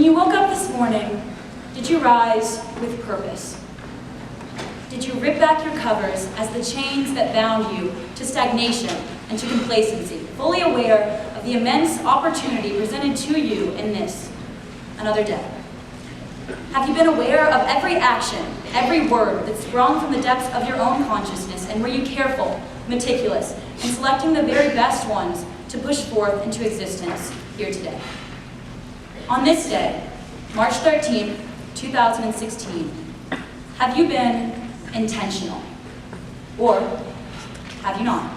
you woke up this morning, did you rise with purpose? Did you rip back your covers as the chains that bound you to stagnation and to complacency, fully aware of the immense opportunity presented to you in this, another day? Have you been aware of every action, every word that sprung from the depths of your own consciousness, and were you careful, meticulous, in selecting the very best ones to push forth into existence here today? On this day, March 13th, 2016, have you been intentional? Or have you not?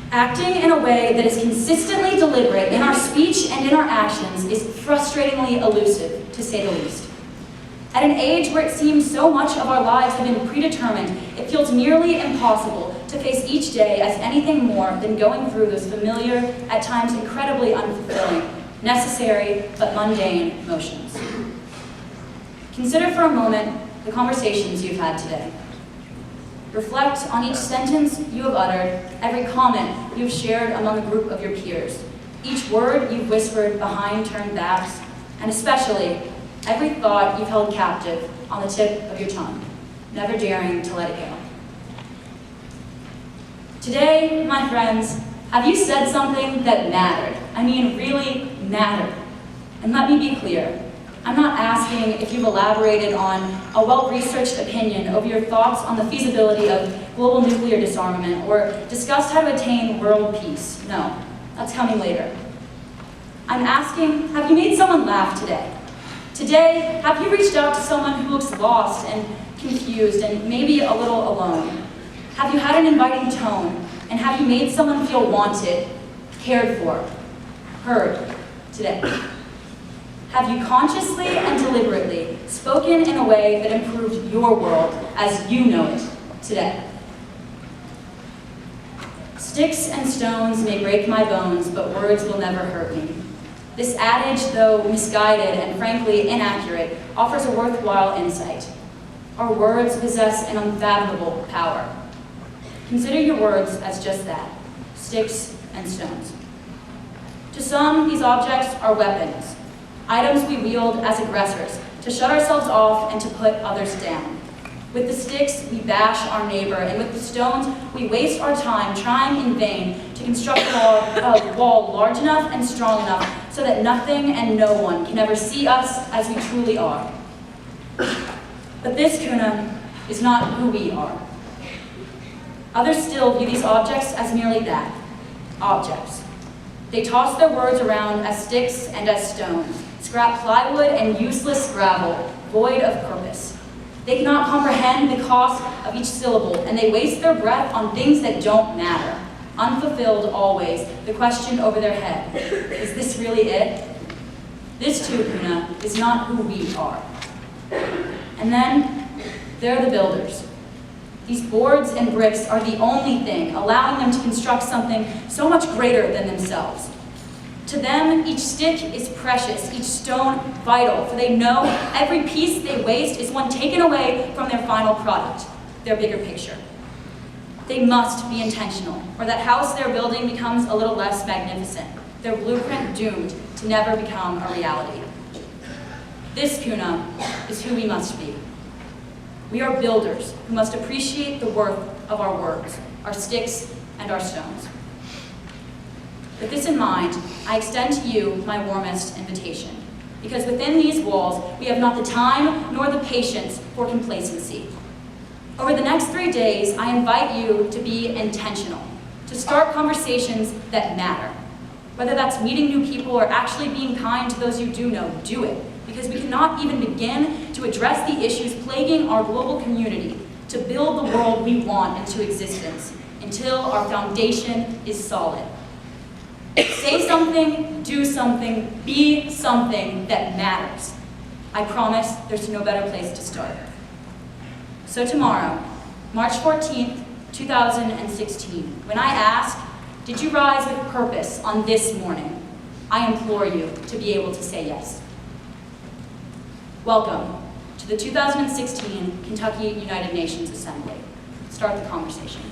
Acting in a way that is consistently deliberate in our speech and in our actions is frustratingly elusive, to say the least. At an age where it seems so much of our lives have been predetermined, it feels nearly impossible to face each day as anything more than going through those familiar, at times incredibly unfulfilling, necessary but mundane motions. Consider for a moment the conversations you've had today. Reflect on each sentence you have uttered, every comment you've shared among a group of your peers, each word you've whispered behind turned backs, and especially every thought you've held captive on the tip of your tongue, never daring to let it go. Today, my friends, have you said something that mattered? I mean, really mattered. And let me be clear, I'm not asking if you've elaborated on a well-researched opinion over your thoughts on the feasibility of global nuclear disarmament or discussed how to attain world peace. No, that's coming later. I'm asking, have you made someone laugh today? Today, have you reached out to someone who looks lost and confused and maybe a little alone? Have you had an inviting tone, and have you made someone feel wanted, cared for, heard today? Have you consciously and deliberately spoken in a way that improved your world as you know it today? Sticks and stones may break my bones, but words will never hurt me. This adage, though misguided and frankly inaccurate, offers a worthwhile insight. Our words possess an unfathomable power. Consider your words as just that, sticks and stones. To some, these objects are weapons, items we wield as aggressors to shut ourselves off and to put others down. With the sticks, we bash our neighbor, and with the stones, we waste our time trying in vain to construct a wall large enough and strong enough so that nothing and no one can ever see us as we truly are. But this KUNA is not who we are. Others still view these objects as merely that, objects. They toss their words around as sticks and as stones, scrap plywood and useless gravel, void of purpose. They cannot comprehend the cost of each syllable, and they waste their breath on things that don't matter, unfulfilled always, the question over their head. Is this really it? This too, KUNA, is not who we are. And then, there are the builders. These boards and bricks are the only thing allowing them to construct something so much greater than themselves. To them, each stick is precious, each stone vital, for they know every piece they waste is one taken away from their final product, their bigger picture. They must be intentional, or that house they're building becomes a little less magnificent, their blueprint doomed to never become a reality. This KUNA is who we must be. We are builders who must appreciate the worth of our words, our sticks, and our stones. With this in mind, I extend to you my warmest invitation, because within these walls, we have not the time nor the patience for complacency. Over the next 3 days, I invite you to be intentional, to start conversations that matter. Whether that's meeting new people or actually being kind to those you do know, do it, because we cannot even begin to address the issues plaguing our global community to build the world we want into existence until our foundation is solid. Say something, do something, be something that matters. I promise there's no better place to start. So tomorrow, March 14th, 2016, when I ask, did you rise with purpose on this morning? I implore you to be able to say yes. Welcome to the 2016 Kentucky United Nations Assembly. Start the conversation.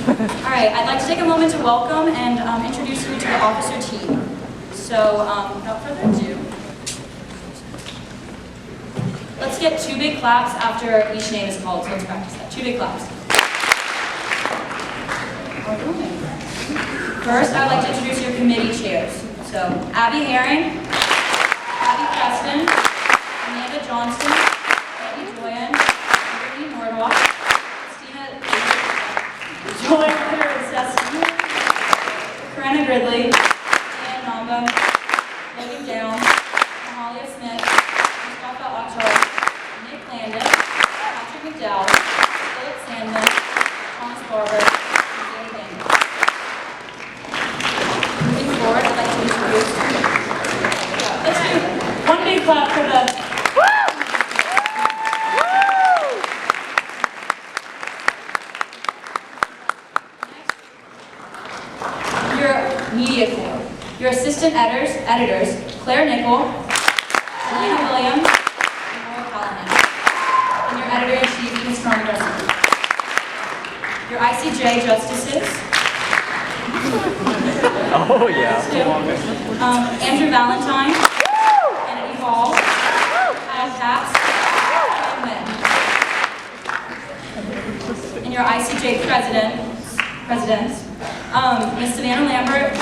All right, I'd like to take a moment to welcome and introduce you to the officer team. So, without further ado, let's get 2 big claps after each name is called, so let's practice that. 2 big claps. First, I'd like to introduce your committee chairs. So, Abby Herring, Abby Preston, Amanda Johnston, Eddie Joyan, Brittany Nordwalk, Christina Joy Session, Corinna Gridley, Ann Namba, Logan Down, Amalia Smith, Mustafa Achar, Nick Landis, Patrick McDowell, Philip Sandman, Thomas Barber, and Danny Bandit. Moving forward, I'd like to introduce. Let's do 1 big clap for the. Media Corps. Your assistant editors, Claire Nickel, Selena Williams, and Laura Callahan. And your editor-in-chief, Ms. Ron Garcia. Your ICJ justices. Oh, yeah. Andrew Valentine, Kennedy Hall, Kyle Capps, and your ICJ presidents, Ms. Savannah Lambert,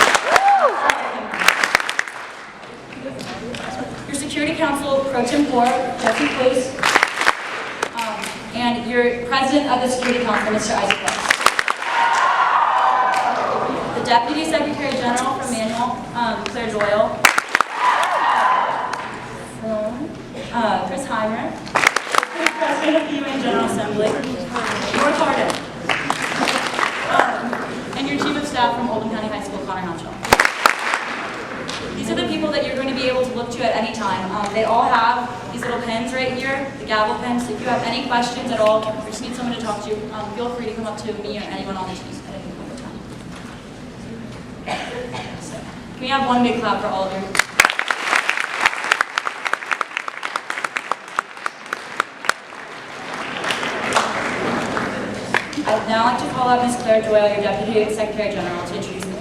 your Security Council Pro Tempore, Jesse Cluse, and your President of the Security Council, Mr. Isaac Weiss. The Deputy Secretary General from Manual, Claire Doyle, Chris Heimer, President of the UN General Assembly, Laura Carden. And your Chief of Staff from Oldham County High School, Connor Hounshaw. These are the people that you're going to be able to look to at any time. They all have these little pens right here, the gavel pens. So if you have any questions at all, or just need someone to talk to, feel free to come up to me or anyone on the team at any point in time. So, can we have 1 big clap for all of you? I'd now like to call up Ms. Claire Doyle, your Deputy Secretary General, to introduce the